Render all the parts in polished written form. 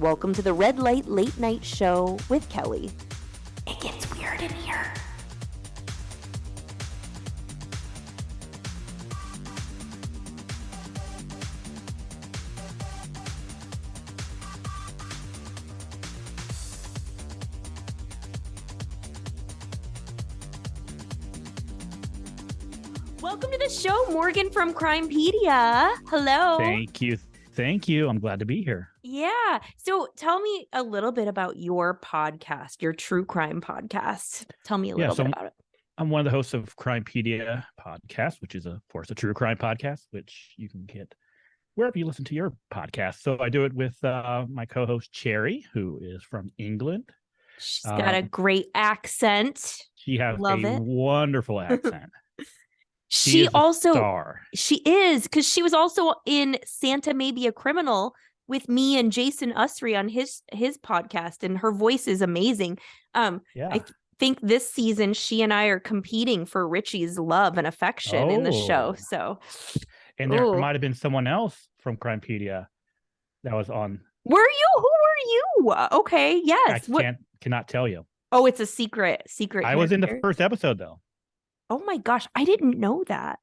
Welcome to the Red Light Late Night Show with Kelli. It gets weird in here. Welcome to the show, Morgan from CrimePedia. Hello. Thank you. I'm glad to be here. Yeah. So tell me a little bit about your podcast, your true crime podcast. Tell me a little bit about it. I'm one of the hosts of CrimePedia Podcast, which is, of course, a true crime podcast, which you can get wherever you listen to your podcast. So I do it with my co-host, Cherry, who is from England. She's got a great accent. She has wonderful accent. She also star. She is, because she was also in Santa Maybe a Criminal with me and Jason Usry on his podcast, and her voice is amazing. I think this season she and I are competing for Richie's love and affection in the show. So, and there might have been someone else from CrimePedia that was on. Were you? Who were you? Okay, yes. I cannot tell you. Oh, it's a secret. I was in the first episode though. Oh my gosh, I didn't know that.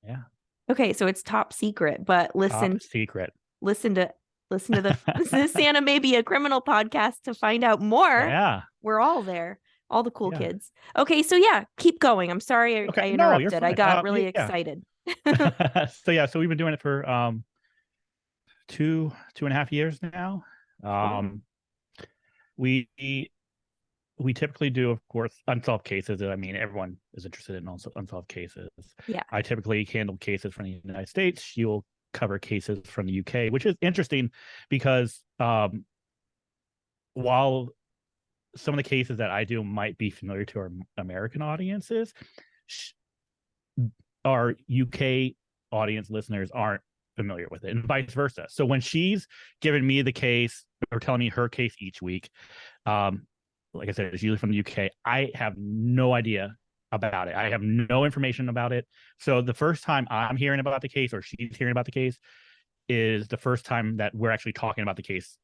Yeah. Okay, so it's top secret, but listen. Top secret. Listen to the Santa Maybe a Criminal podcast to find out more. Yeah. We're all there. All the cool kids. Okay, so keep going. I'm sorry I interrupted. No, I got really excited. So we've been doing it for 2.5 years now. We typically do, of course, unsolved cases. I mean, everyone is interested in unsolved cases. Yeah. I typically handle cases from the United States. You'll cover cases from the UK, which is interesting because while some of the cases that I do might be familiar to our American audiences, our UK audience listeners aren't familiar with it, and vice versa. So when she's giving me the case or telling me her case each week, like I said, it's usually from the UK. I have no idea about it. I have no information about it. So the first time I'm hearing about the case or she's hearing about the case is the first time that we're actually talking about the case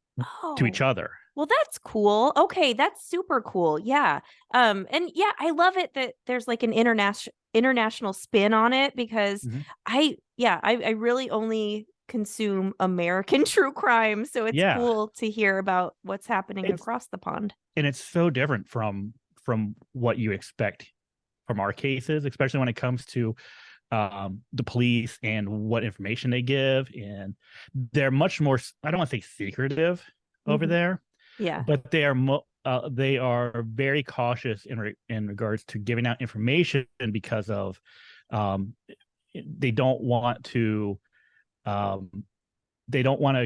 to each other. Well, that's cool. Okay, that's super cool. Yeah. And I love it that there's like an international spin on it, because I really only consume American true crime, so it's cool to hear about what's happening across the pond. And it's so different from what you expect from our cases, especially when it comes to the police and what information they give. And they're much more, I don't want to say secretive over there, but they are very cautious in regards to giving out information, because of they don't want to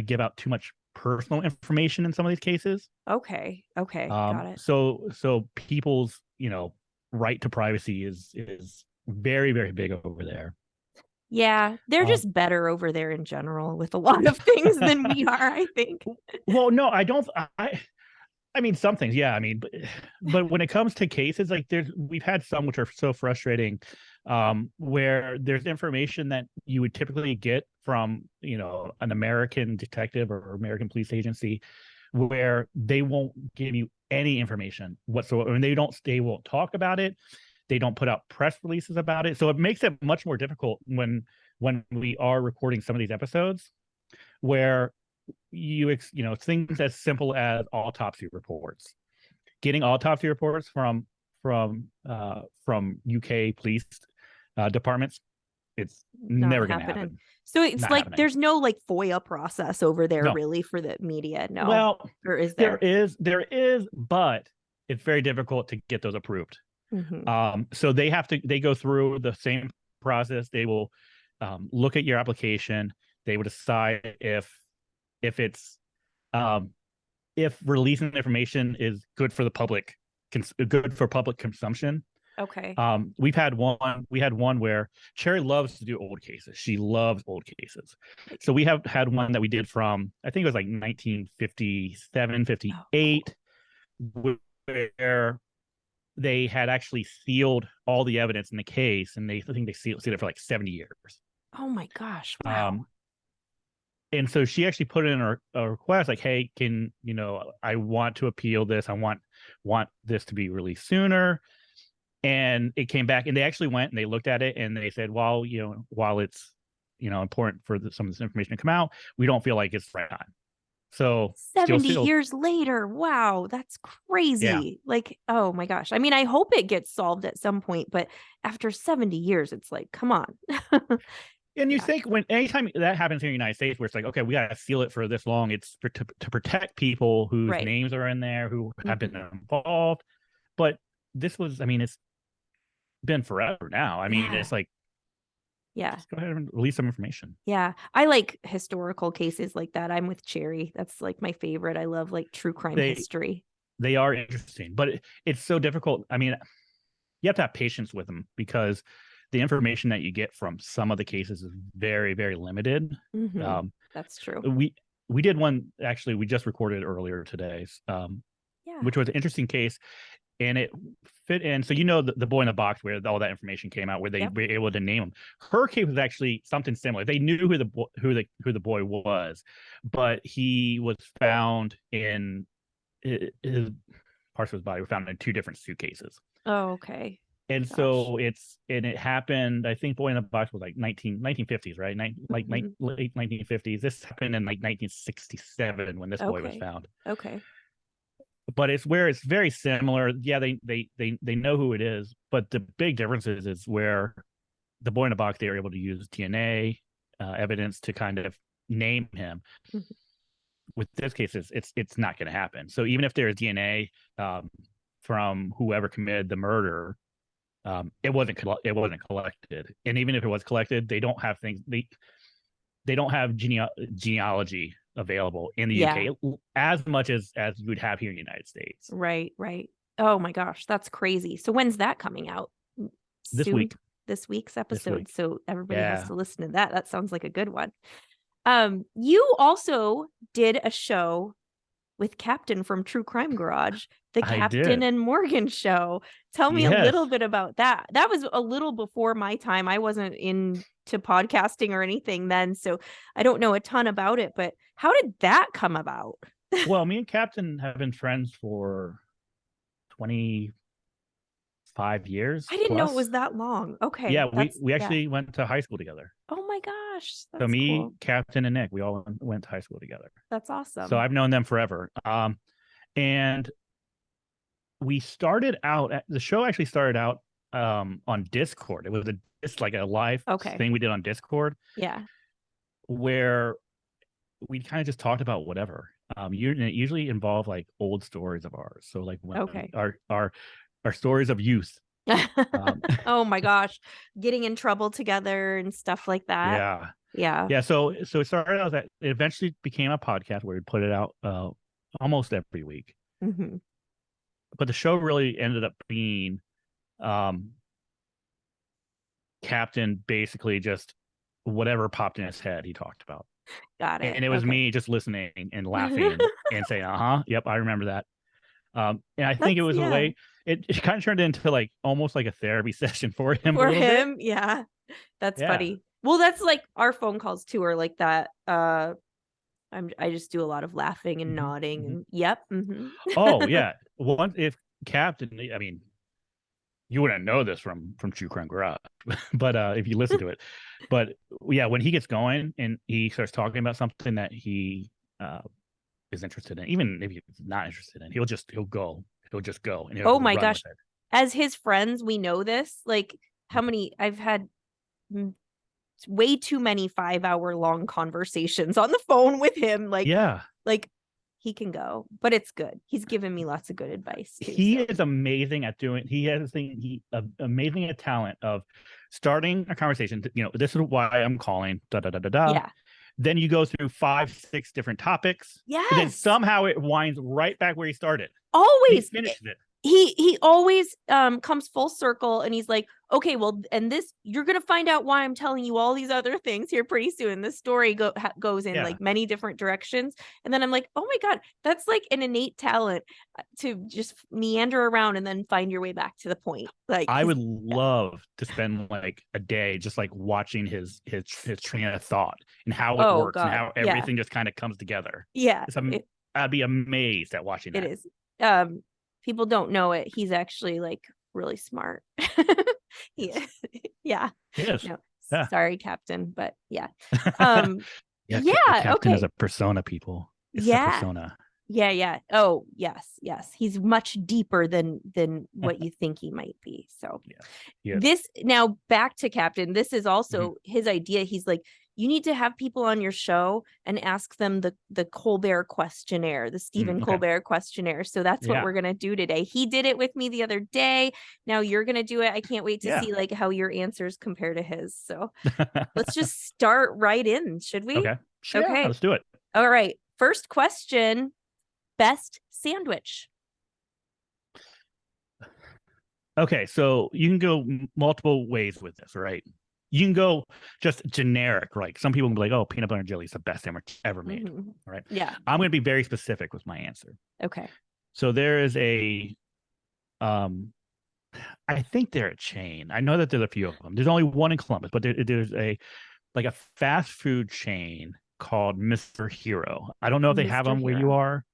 give out too much personal information in some of these cases. Okay. Got it. So people's, right to privacy is very, very big over there. Yeah, they're just better over there in general with a lot of things than we are, I think. Well, no, I don't. I mean, some things, yeah. I mean, but when it comes to cases, like we've had some which are so frustrating, where there's information that you would typically get from, an American detective or American police agency, where they won't give you any information whatsoever. I mean, they won't talk about it. They don't put out press releases about it. So it makes it much more difficult when we are recording some of these episodes, where things as simple as autopsy reports, getting autopsy reports from UK police departments, it's never going to happen. So it's not like happening. There's no like FOIA process over there really for the media. No. Well, or is there? There is, but it's very difficult to get those approved. So they go through the same process. They will look at your application. They will decide if it's if releasing information is good for the public, good for public consumption. Okay. We had one where Cherry loves to do old cases. She loves old cases. So we have had one that we did from, I think it was like 1957, 58, where they had actually sealed all the evidence in the case, and I think they sealed it for like 70 years. Oh my gosh. Wow. And so she actually put in a request like, hey, I want to appeal this. I want this to be released sooner. And it came back, and they actually went and they looked at it, and they said, well, while it's, important for some of this information to come out, we don't feel like it's the right time. So 70 years later. Wow, that's crazy. Yeah. Like, oh my gosh. I mean, I hope it gets solved at some point, but after 70 years, it's like, come on. And you think anytime that happens here in the United States, where it's like, okay, we got to seal it for this long, it's to protect people whose names are in there, who have been involved. But this was, I mean, it's been forever now. I mean, it's like, just go ahead and release some information. Yeah. I like historical cases like that. I'm with Cherry. That's like my favorite. I love like true crime history. They are interesting, but it's so difficult. I mean, you have to have patience with them because the information that you get from some of the cases is very, very limited. That's true. We did one, actually, we just recorded earlier today, which was an interesting case. And it fit in. So, the boy in the box where all that information came out, where they were able to name him. Her case was actually something similar. They knew who the boy was, but he was found in his parts of his body were found in 2 different suitcases. Oh, okay. And so it happened. I think boy in the box was like 1950s, right? Late 1950s. This happened in like 1967 when this boy was found. Okay. But it's where it's very similar. Yeah, they know who it is, but the big difference is where the boy in the box, they were able to use DNA evidence to kind of name him. With this case, it's not going to happen. So even if there's DNA from whoever committed the murder, it wasn't collected. And even if it was collected, they don't have things. They don't have genealogy available in the UK as much as you would have here in the United States. Right. Oh my gosh, that's crazy. So when's that coming out? This week. This week's episode. So everybody has to listen to that. That sounds like a good one. You also did a show with Captain from True Crime Garage, the Captain and Morgan show. Tell me a little bit about that. That was a little before my time. I wasn't into podcasting or anything then, so I don't know a ton about it, but how did that come about? Well, me and Captain have been friends for 25 years. I didn't know it was that long. Okay. Yeah, we actually went to high school together. Oh my gosh. That's so me, cool. Captain, and Nick, we all went to high school together. That's awesome. So I've known them forever. And we started out the show actually started out on Discord. It was like a live thing we did on Discord. Yeah. Where we kind of just talked about whatever. It usually involved like old stories of ours. So like our stories of youth. Oh my gosh, getting in trouble together and stuff like that. Yeah. So it started out that it eventually became a podcast where we put it out almost every week. But the show really ended up being Captain basically just whatever popped in his head he talked about. Got it. And it was me just listening and laughing and saying, yep, I remember that. And I think it was a way it kind of turned into like almost like a therapy session for him. Yeah. That's funny. Well, that's like our phone calls too are like that. I just do a lot of laughing and nodding and Oh yeah. Well, if Captain, I mean, you wouldn't know this from True Crime Garage, but if you listen to it, but yeah, when he gets going and he starts talking about something that he is interested in, even if he's not interested in, he'll just go. And oh my gosh. As his friends, we know this. Like how many I've had way too many 5-hour long conversations on the phone with him. Like he can go, but it's good. He's given me lots of good advice too, he is amazing at doing. He has amazing at talent of starting a conversation. This is why I'm calling. Yeah. Then you go through 5-6 different topics. Yes. And then somehow it winds right back where he started. Always. He finishes it. he always comes full circle, and he's like, okay, well, and this, you're gonna find out why I'm telling you all these other things here pretty soon. The story goes in like many different directions, and then I'm like, oh my god, that's like an innate talent to just meander around and then find your way back to the point. Like, I would love to spend like a day just like watching his train of thought and how it works and how everything just kind of comes together. Yeah, I'd be amazed at watching that. It is. People don't know it. He's actually like really smart. Yeah. Yes. No, yeah. Sorry, Captain, but yeah. Captain okay. is a persona, people. It's a persona. Yeah. Oh, yes. He's much deeper than what you think he might be. So this, now back to Captain. This is also his idea. He's like, you need to have people on your show and ask them the Colbert Questionnaire, the Stephen Colbert Questionnaire. So that's what we're going to do today. He did it with me the other day. Now you're going to do it. I can't wait to see like how your answers compare to his. So let's just start right in. Should we? Okay. Sure. Okay. Let's do it. All right. First question. Best sandwich. Okay. So you can go multiple ways with this, right? You can go just generic, right? Some people can be like, oh, peanut butter and jelly is the best sandwich ever made, right? Yeah. I'm going to be very specific with my answer. Okay. So there is I think they're a chain. I know that there's a few of them. There's only one in Columbus, but there's a fast food chain called Mr. Hero. I don't know if they have them where you are.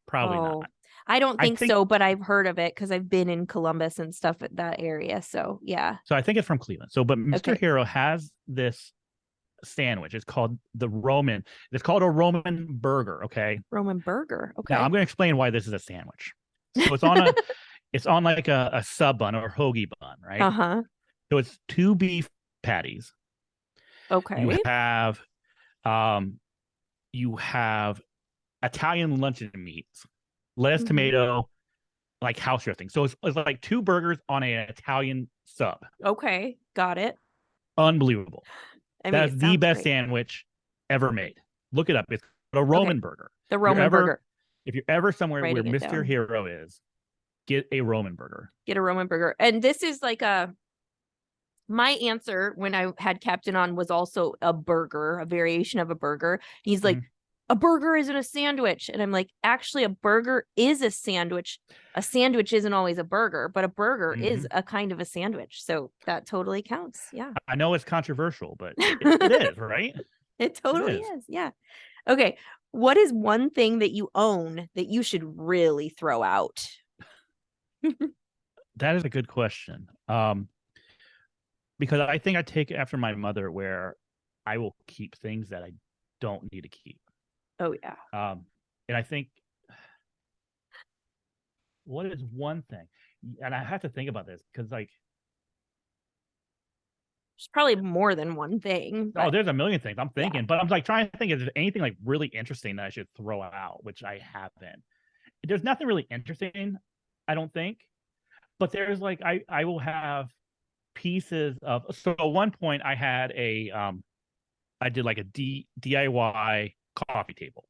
Probably not. I don't think so, but I've heard of it because I've been in Columbus and stuff at that area. So yeah. So I think it's from Cleveland. So, but Mr. Hero has this sandwich. It's called the Roman. It's called a Roman burger. Okay. Roman burger. Okay. Now I'm going to explain why this is a sandwich. So it's on it's on like a sub bun or hoagie bun, right? So it's 2 beef patties. Okay. You have Italian luncheon meats, lettuce, tomato, like house dressing. So it's like 2 burgers on an Italian sub. Okay, got it. Unbelievable. That's the best sandwich ever made. Look it up. It's a Roman burger. The Roman burger. If you're ever somewhere where Mr. Hero is, get a Roman burger. Get a Roman burger. And this is like my answer when I had Captain on was also a burger, a variation of a burger. He's like, a burger isn't a sandwich. And I'm like, actually, a burger is a sandwich. A sandwich isn't always a burger, but a burger is a kind of a sandwich. So that totally counts. Yeah. I know it's controversial, but it is, right? It totally is. Yeah. Okay. What is one thing that you own that you should really throw out? That is a good question. Because I think I take after my mother, where I will keep things that I don't need to keep. Oh yeah. And I think, what is one thing? And I have to think about this because, like, there's probably more than one thing. But... Oh, there's a million things I'm thinking, but I'm like trying to think if there's anything like really interesting that I should throw out, which I haven't. There's nothing really interesting, I don't think. But there's like I will have pieces of. So at one point I had I did like a DIY coffee table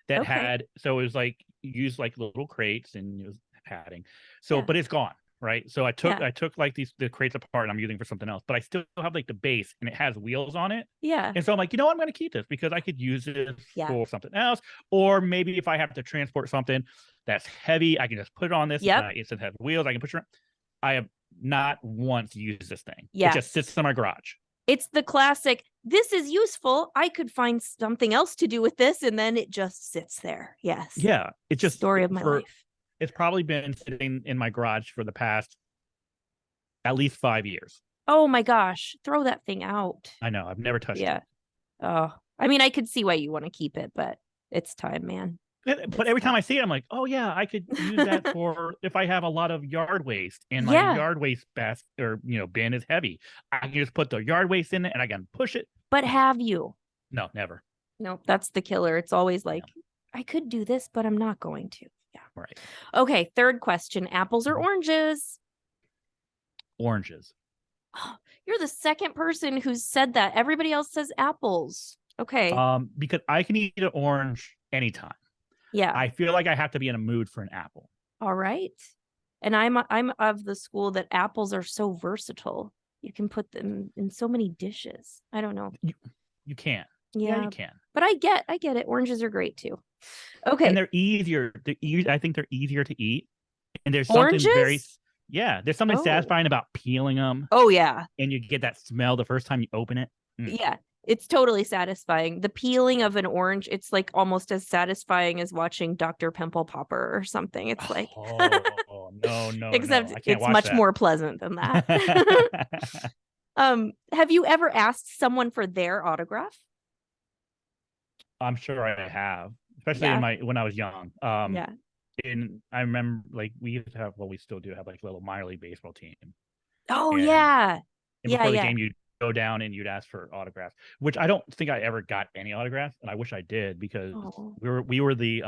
that had, so it was like used like little crates and it was padding. So but it's gone, right? So I took like the crates apart and I'm using for something else, but I still have like the base and it has wheels on it. Yeah. And so I'm like, you know what, I'm going to keep this because I could use it for something else, or maybe if I have to transport something that's heavy, I can just put it on this. It has wheels, I can push it around. I have not once used this thing. It just sits in my garage. It's the classic, this is useful. I could find something else to do with this. And then it just sits there. Yes. Yeah. It's just story of my life. It's probably been sitting in my garage for the past at least 5 years. Oh my gosh. Throw that thing out. I know. I've never touched it. Oh, I mean, I could see why you want to keep it, but it's time, man. But every time I see it, I'm like, oh yeah, I could use that for if I have a lot of yard waste and my yard waste basket or bin is heavy. I can just put the yard waste in it and I can push it. But have you? No, never. No, that's the killer. It's always like, I could do this, but I'm not going to. Yeah. Right. Okay. Third question: apples or oranges? Oranges. Oh, you're the second person who's said that. Everybody else says apples. Okay. Because I can eat an orange anytime. Yeah. I feel like I have to be in a mood for an apple. All right. And I'm of the school that apples are so versatile. You can put them in so many dishes. I don't know. You can't. Yeah, you can. but I get it. Oranges are great too. Okay. And they're easier. I think they're easier to eat. And there's something Oranges? there's something Oh. satisfying about peeling them. Oh yeah. And you get that smell the first time you open it. Yeah. It's totally satisfying. The peeling of an orange, it's like almost as satisfying as watching Dr. Pimple Popper or something. It's like no. Except I can't it's watch much that. more pleasant than that. Have you ever asked someone for their autograph? I'm sure I have, especially when I was young. Yeah. And I remember like we used to have, well, we still do have like a little minor league baseball team. Oh And, yeah. and before the game, you'd go down and you'd ask for autographs, which I don't think I ever got any autographs, and I wish I did because we were the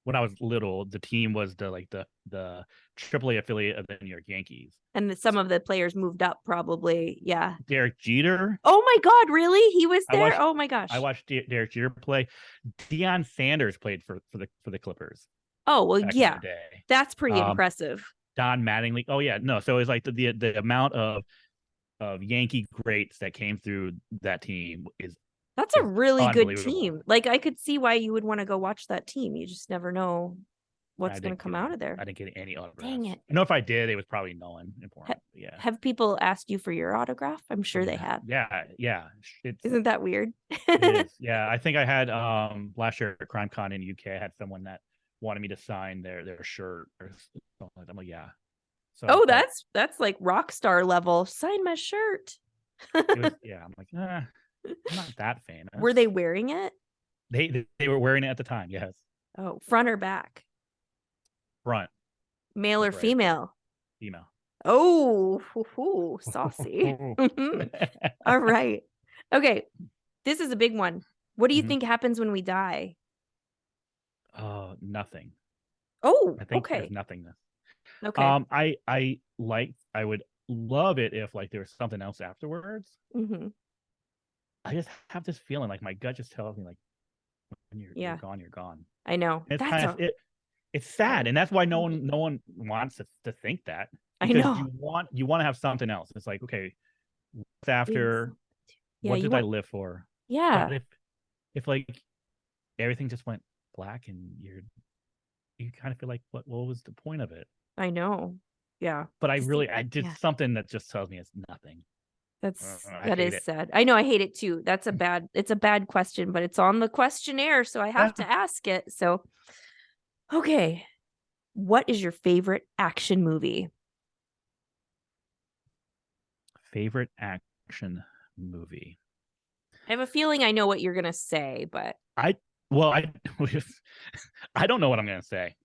when I was little, the team was the AAA affiliate of the New York Yankees. And some of the players moved up probably. Yeah. Derek Jeter. Oh my God, really? He was there? Oh my gosh. I watched Derek Jeter play. Deion Sanders played for the Clippers. Oh, well, yeah. That's pretty impressive. Don Mattingly. Oh yeah, no. So it's like the amount of Yankee greats that came through that team that's a really good team. Like I could see why you would want to go watch that team. You just never know what's going to come out of there. I didn't get any autographs. Dang it. I know if I did, it was probably no one important. Yeah. Have people asked you for your autograph? I'm sure they have. Yeah. Isn't that weird? It is. Yeah. I think I had last year at CrimeCon in UK, I had someone that wanted me to sign their shirt or something. I'm like, yeah. So that's like rock star level. Sign my shirt. Yeah, I'm like, I'm not that famous. Were they wearing it? They were wearing it at the time. Yes. Oh, front or back? Front. Male or female? Female. Oh, saucy. All right. Okay. This is a big one. What do you think happens when we die? Nothing. Oh, I think there's nothingness. Okay. I would love it if like there was something else afterwards. I just have this feeling like my gut just tells me like when you're gone, you're gone. I know. It's sad, and that's why no one wants to think that. I know. You want to have something else. It's like, okay, what's after? What did I live for? Yeah. But if like everything just went black and you kind of feel like what was the point of it? I know. Yeah. But I did something that just tells me it's nothing. That is sad. I know. I hate it too. It's a bad question, but it's on the questionnaire, so I have to ask it. So, okay. What is your favorite action movie? Favorite action movie. I have a feeling I know what you're gonna say, but I don't know what I'm gonna say.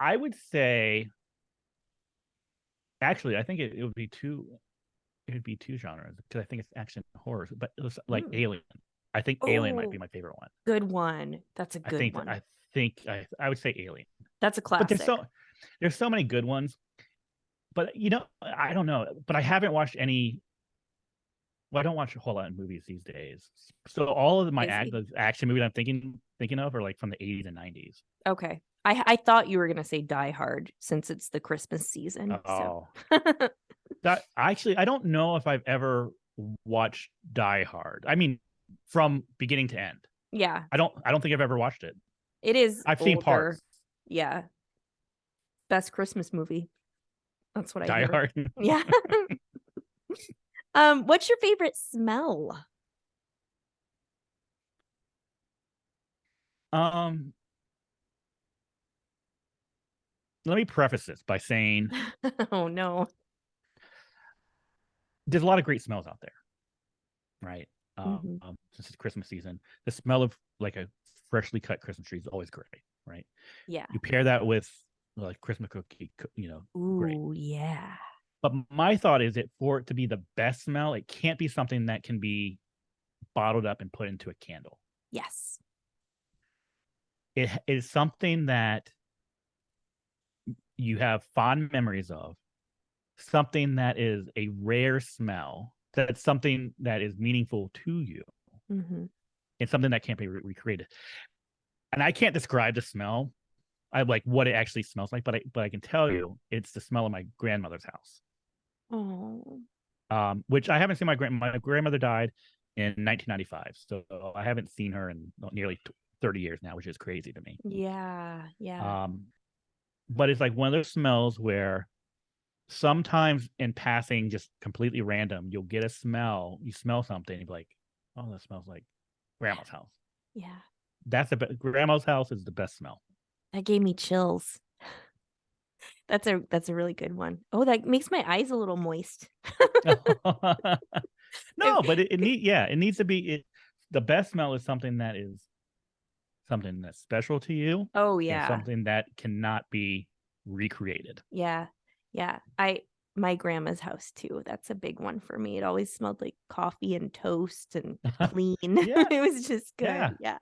I would say, actually, I think it would be two genres because I think it's action horror, but it was like Alien. I think Alien might be my favorite one. Good one. That's a good one. I think I would say Alien. That's a classic. But there's so many good ones. But I don't know. But I haven't watched any. Well, I don't watch a whole lot of movies these days. So all of my action movies I'm thinking of are like from the 80s and 90s. Okay. I thought you were gonna say Die Hard since it's the Christmas season. Oh, that actually, I don't know if I've ever watched Die Hard. I mean, from beginning to end. Yeah. I don't think I've ever watched it. It is. I've seen parts. Yeah. Best Christmas movie. That's what Die Hard. Yeah. What's your favorite smell? Let me preface this by saying, oh no, there's a lot of great smells out there, right? Since it's Christmas season, the smell of like a freshly cut Christmas tree is always great, right? Yeah. You pair that with like Christmas cookie, Ooh, great. Yeah. But my thought is that for it to be the best smell, it can't be something that can be bottled up and put into a candle. Yes. It is something that you have fond memories of, something that is a rare smell, that's something that is meaningful to you, and something that can't be recreated. And I can't describe the smell, like what it actually smells like, but I can tell you it's the smell of my grandmother's house. Oh. Which I haven't seen. My grandmother died in 1995, so I haven't seen her in nearly 30 years now, which is crazy to me. Yeah. Yeah. But it's like one of those smells where sometimes in passing, just completely random, you'll get a smell, you smell something, and you're like, oh, that smells like grandma's house. Yeah. That's grandma's house is the best smell. That gave me chills. That's a really good one. Oh, that makes my eyes a little moist. No, but it needs to be the best smell is something that's special to you. Oh And yeah. something that cannot be recreated. Yeah. Yeah. My grandma's house too. That's a big one for me. It always smelled like coffee and toast and clean. Yeah. It was just good. Yeah. Yeah.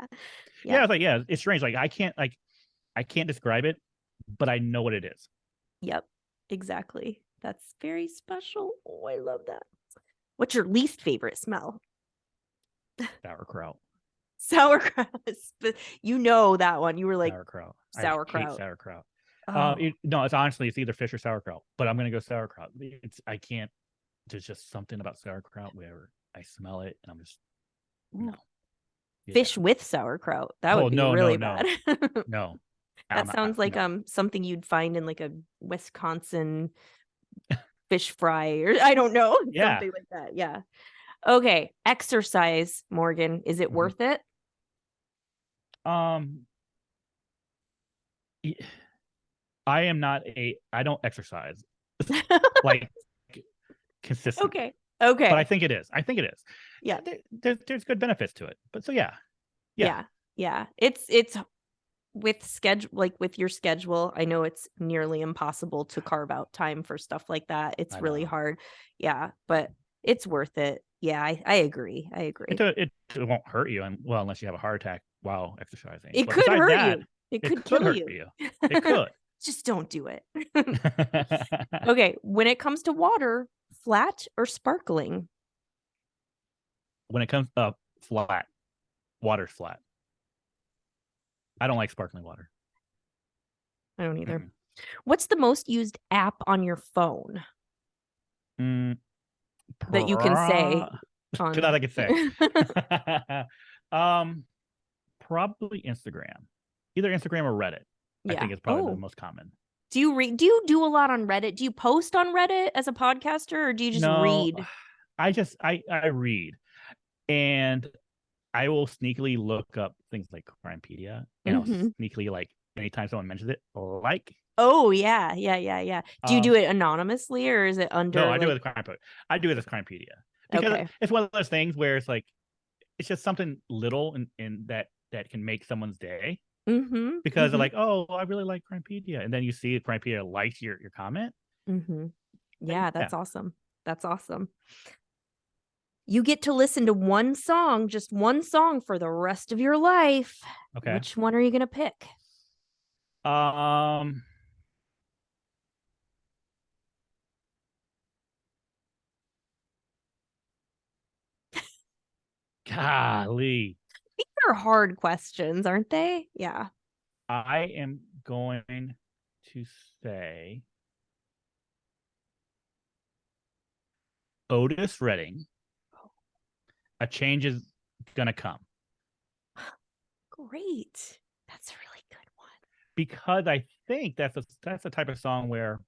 Yeah. It's like, yeah, it's strange. Like I can't describe it, but I know what it is. Yep. Exactly. That's very special. Oh, I love that. What's your least favorite smell? Sauerkraut. Sauerkraut. You know that one. You were like Sauerkraut. sauerkraut. I hate sauerkraut. Oh. No, it's either fish or sauerkraut, but I'm gonna go sauerkraut. There's just something about sauerkraut where I smell it and I'm just no. Yeah. Fish with sauerkraut. That would be really bad. No. That sounds like something you'd find in like a Wisconsin fish fry, or I don't know, something like that. Yeah. Okay. Exercise, Morgan. Is it worth it? I don't exercise like consistently. Okay. But I think it is. Yeah. There's good benefits to it. But so yeah. It's with schedule, like with your schedule. I know it's nearly impossible to carve out time for stuff like that. It's really hard. Yeah, but it's worth it. Yeah, I agree. It won't hurt you, unless you have a heart attack while exercising. It could hurt you. It could kill you. It could. Just don't do it. Okay, when it comes to water, flat or sparkling? When it comes up flat, water's flat. I don't like sparkling water. I don't either. Mm-hmm. What's the most used app on your phone that you can say? That I can say. Probably Instagram. Either Instagram or Reddit. I think it's probably the most common. Do you do a lot on Reddit? Do you post on Reddit as a podcaster, or do you just read? I read, and I will sneakily look up things like CrimePedia, and I'll sneakily, like, anytime someone mentions it, like. Oh yeah. Do you do it anonymously, or is it under? No, I do it with CrimePedia. I do it as CrimePedia because it's one of those things where it's like it's just something little in that can make someone's day. Because they're like, oh, I really like CrimePedia, and then you see CrimePedia likes your comment. Yeah, that's awesome. That's awesome. You get to listen to just one song for the rest of your life. Okay. Which one are you gonna pick? Golly. These are hard questions, aren't they? Yeah. I am going to say Otis Redding. A change is gonna come. Great. That's a really good one. Because I think that's the type of song where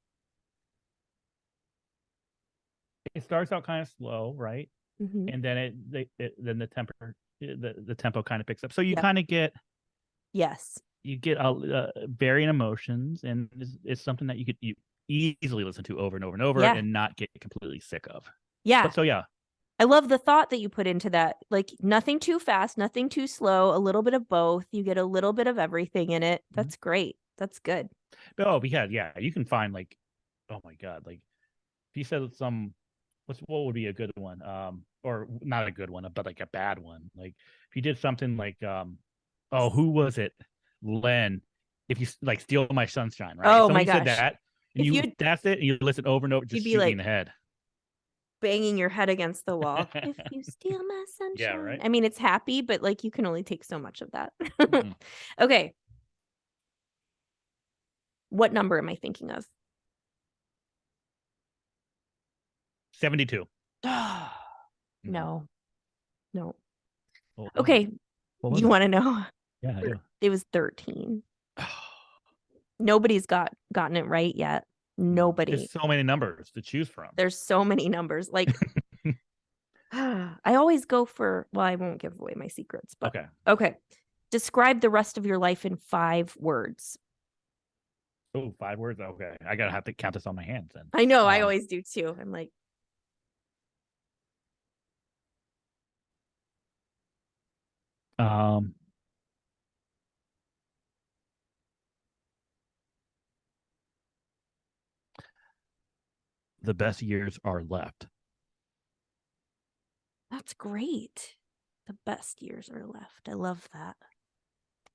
it starts out kind of slow, right? And then then the tempo kind of picks up. So you kind of get you get varying emotions, and it's something that you easily listen to over and over and over and not get completely sick of. Yeah. But so yeah. I love the thought that you put into that. Like, nothing too fast, nothing too slow, a little bit of both. You get a little bit of everything in it. That's great. That's good. Oh, yeah. You can find, like, oh my God, like if you said what would be a good one? Or not a good one, but like a bad one. Like if you did something like who was it? Len. If you like Steal My Sunshine, right? Oh my gosh. Said that, and that's it, and you listen over and over, just shoot me in the head. Banging your head against the wall. If you steal my sunshine. Yeah, right. I mean, it's happy, but like you can only take so much of that. Okay. What number am I thinking of? 72. No. Well, Okay. what was You it? want to know? Yeah, I do. It was 13. Nobody's gotten it right yet. Nobody. There's so many numbers to choose from. There's so many numbers. Like, I always go for, well, I won't give away my secrets, but okay. Describe the rest of your life in 5 words. Oh, 5 words. Okay. I gotta have to count this on my hands then. I know, I always do too. I'm like, the best years are left. that's great. The best years are left. I love that.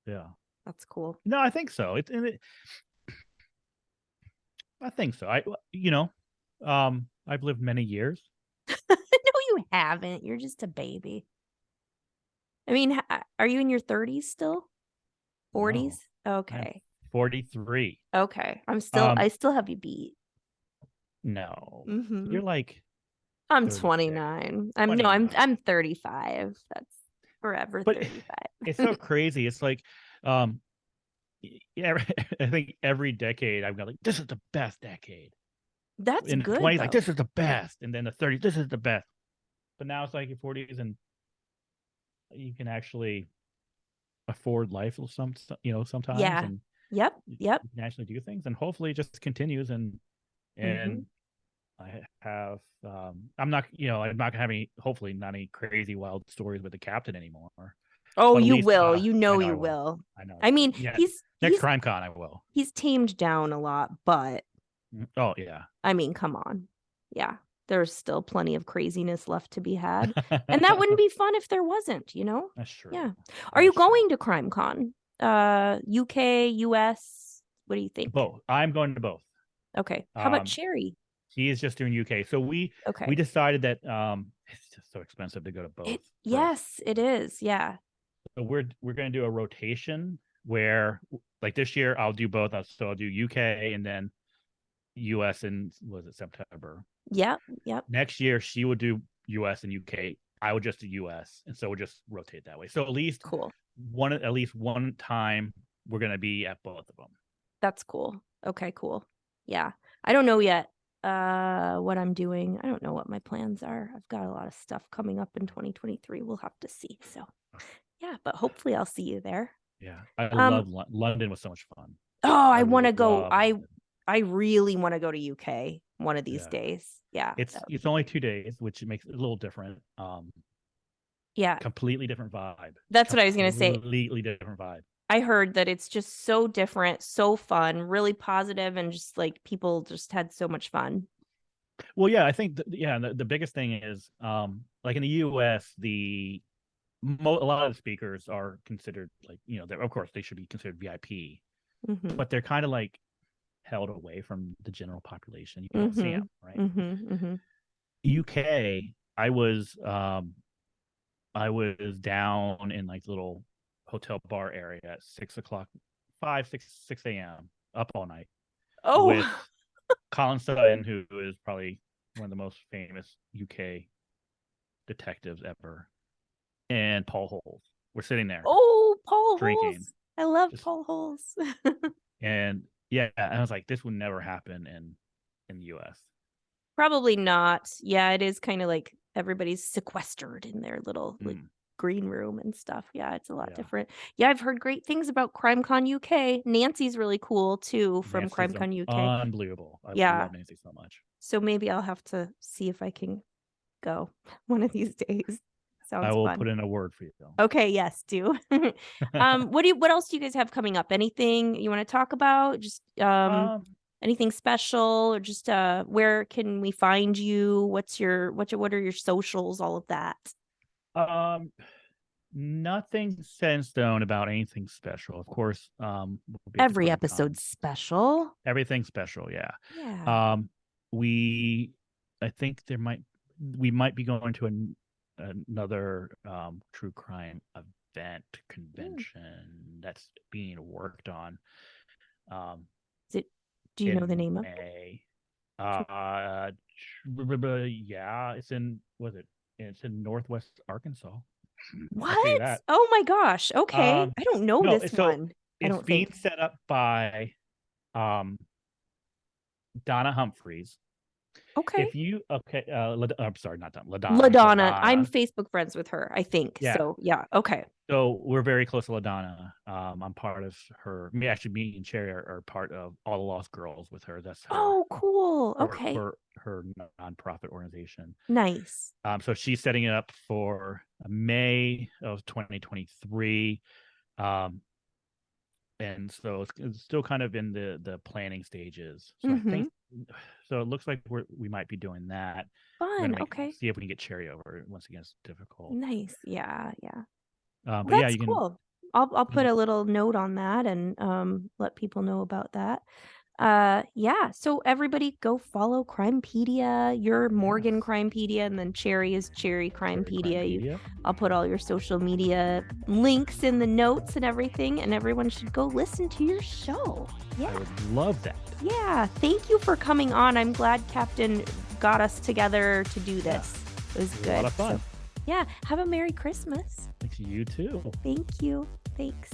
Yeah. That's cool. No, I think so. I think so. I've lived many years. No, you haven't. You're just a baby. I mean, are you in your 30s still? 40s? No, okay. 43. Okay. I still have you beat. No. Mm-hmm. You're like I'm 29. I'm 35. That's forever but 35. It's so crazy. It's like yeah, I think every decade I've got like, this is the best decade. That's in good. the 20s, like this is the best, and then the 30s, this is the best. But now it's like your 40s, and you can actually afford life sometimes. Yeah. And Yep. you can actually do things, and hopefully it just continues. And I have I'm not gonna have any, hopefully not any crazy wild stories with the captain anymore. Oh, you will. You know you will. I know. I mean, yeah, he's next CrimeCon I will. He's tamed down a lot, but oh yeah. I mean, come on. Yeah. There's still plenty of craziness left to be had. And that wouldn't be fun if there wasn't, That's true. Yeah. Are you going to CrimeCon? UK, US? What do you think? Both. I'm going to both. Okay. How about Sherry? He is just doing UK. So we decided that it's just so expensive to go to both. Yes, it is. Yeah. So we're going to do a rotation where, like, this year I'll do both. So I'll do UK and then US in, was it September? Yep. Next year she would do US and UK. I would just do US, and so we'll just rotate that way. So at least one time we're going to be at both of them. That's cool. Okay, cool. Yeah. I don't know yet what I'm doing. I don't know what my plans are. I've got a lot of stuff coming up in 2023. We'll have to see. So yeah, but hopefully I'll see you there. Yeah. I love London. Was so much fun. Oh, I want to go. I really want to go to UK one of these days. Yeah. It's only 2 days, which makes it a little different. Yeah. Completely different vibe. That's what I was going to say. Completely different vibe. I heard that it's just so different, so fun, really positive, and just like people just had so much fun. Well, yeah, I think the biggest thing is like in the US, a lot of the speakers are considered like, of course they should be considered VIP, but they're kind of like held away from the general population. You don't see them, right? UK, I was down in like little hotel bar area at 6 o'clock, 6 a.m. up all night. Oh, with Colin Sutton, who is probably one of the most famous UK detectives ever, and Paul Holes. We're sitting there. Oh, Paul drinking. Holes. I love Paul Holes. And yeah, I was like, this would never happen in the US. Probably not. Yeah, it is kind of like everybody's sequestered in their little like green room and stuff. Yeah, it's a lot different. Yeah, I've heard great things about CrimeCon UK. Nancy's really cool too from CrimeCon UK. Unbelievable. I love Nancy so much. So maybe I'll have to see if I can go one of these days. Sounds fun. I will put in a word for you though. Okay, yes, do. What else do you guys have coming up? Anything you want to talk about? Just anything special, or just where can we find you? What are your socials, all of that? Nothing set in stone about anything special. Of course, every episode's special. Everything's special, yeah. Yeah. I think we might be going to another true crime event convention that's being worked on. Is it? Do you know the name May. Yeah, it's in Northwest Arkansas. I'll tell you What? that. Oh my gosh. Okay. I don't know No, this so one. I it's don't being think. set up by Donna Humphreys. Okay. I'm sorry, not Donna, LaDonna. LaDonna. I'm Facebook friends with her, I think. Yeah. So yeah. Okay. So we're very close to LaDonna. I'm part of her. Me and Cherry are part of All the Lost Girls with her. That's her. Oh, cool. Okay. Her nonprofit organization. Nice. So she's setting it up for May of 2023. And so it's still kind of in the planning stages. So I think so. It looks like we might be doing that. Fun. Okay. See if we can get Cherry over. Once again, it's difficult. Nice. Yeah. But That's yeah, you can. cool. I'll put a little note on that and let people know about that. Yeah, so everybody go follow CrimePedia. You're Morgan CrimePedia, and then Cherry is Cherry CrimePedia. I'll put all your social media links in the notes and everything, and everyone should go listen to your show. Yeah, I would love that. Yeah, thank you for coming on. I'm glad Captain got us together to do this. It was good. A lot of fun. So, yeah, have a Merry Christmas. Thanks, you too. Thank you. Thanks.